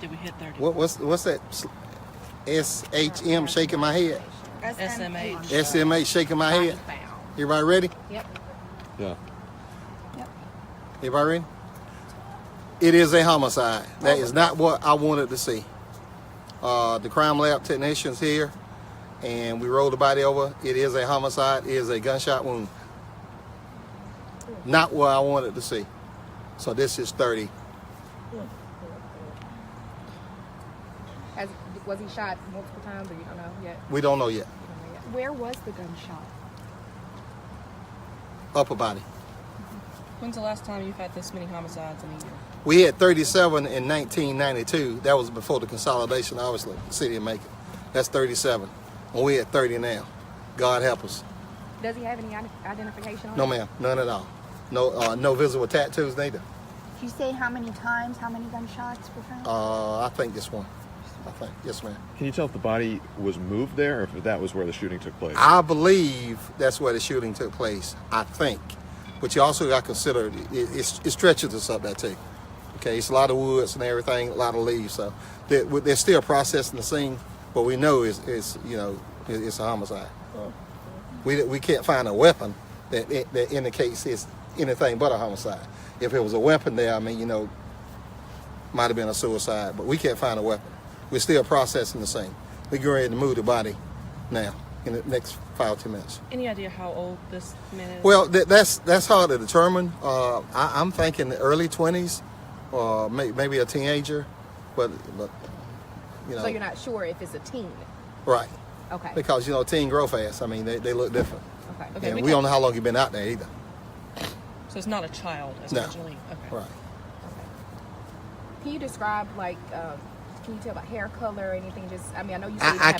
Did we hit 30? What's that? SHM shaking my head. SMH. SMH shaking my head. Everybody ready? Yep. Yeah. Everybody ready? It is a homicide. That is not what I wanted to see. The crime lab technician's here, and we rolled the body over. It is a homicide. It is a gunshot wound. Not what I wanted to see. So this is 30. Was he shot multiple times, or you don't know yet? We don't know yet. Where was the gunshot? Upper body. When's the last time you've had this many homicides in a year? We had 37 in 1992. That was before the consolidation, obviously, the city of Macon. That's 37. And we at 30 now. God help us. Does he have any identification on No, him? ma'am. None at all. No visible tattoos neither. Did you say how many times, how many gunshots were found? I think this one. I think. Yes, ma'am. Can you tell if the body was moved there or if that was where the shooting took place? I believe that's where the shooting took place. I think. But you also got to consider it stretches us up there too. Okay, it's a lot of woods and everything, a lot of leaves. So they're still processing the scene, but we know it's a homicide. We can't find a weapon that indicates it's anything but a homicide. If it was a weapon there, I mean, might have been a suicide, but we can't find a weapon. We're still processing the scene. We're getting ready to move the body now in the next 5 or 10 minutes. Any idea how old this man is? Well, that's hard to determine. I'm thinking the early 20s, or maybe a teenager, but So you're not sure if it's a teen? right? Okay. Because teen grow fast. I mean, they look different. Okay. And we don't know how long you've been out there either. So it's not a child, No. essentially. Okay. Right. Okay. Can you describe, can you tell about hair color or anything? I know you said I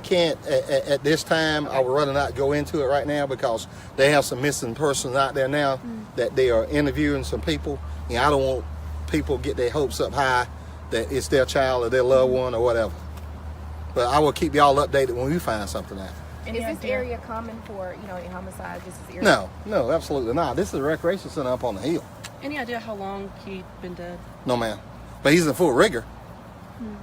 can't at this time. Okay. I would rather not go into it right now because they have some missing persons out there now that they are interviewing some people. And I don't want people get their hopes up high that it's their child or their loved one or whatever. But I will keep y'all updated when we find something out. Is this area common for, any homicides? This is area? No, absolutely not. This is a recreation center up on the hill. Any idea how long he'd been dead? No, ma'am. But he's in full rigor.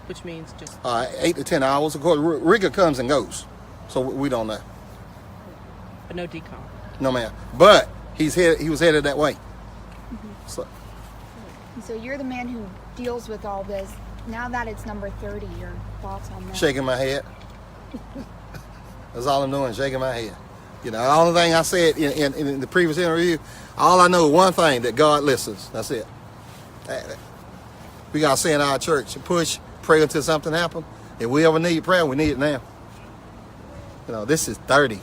Which means just 8 to 10 hours. Of course, rigor comes and goes. So we don't know. but no decom. No, ma'am. But he was headed that way. So So you're the man who deals with all this. Now that it's number 30, your thoughts on that? shaking my head. That's all I'm doing, shaking my head. The only thing I said in the previous interview, all I know is one thing, that God listens. That's it. We got to say in our church, push, pray until something happens. If we ever need prayer, we need it now. This is 30.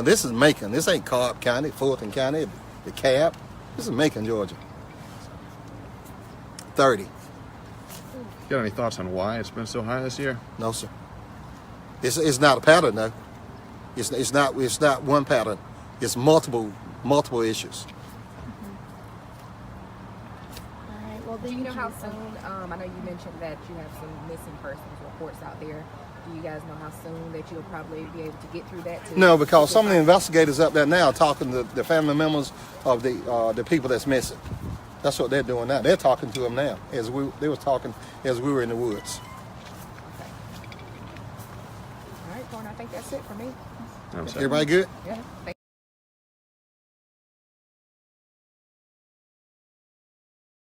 This is Macon. This ain't Cobb County, Fulton County, the Cab. This is Macon, Georgia. 30. Got any thoughts on why it's been so high this year? No, sir. It's not a pattern, though. It's not one pattern. It's multiple issues. All right. Well, Do then you know how soon? I know you mentioned that you have some missing persons reports out there. Do you guys know how soon that you'll probably be able to get through that? No, because some of the investigators up there now are talking to the family members of the people that's missing. That's what they're doing now. They're talking to them now, they was talking as we were in the woods. Okay. All right, Coroner, I think that's it for me. I'm sorry. Everybody good? Yeah.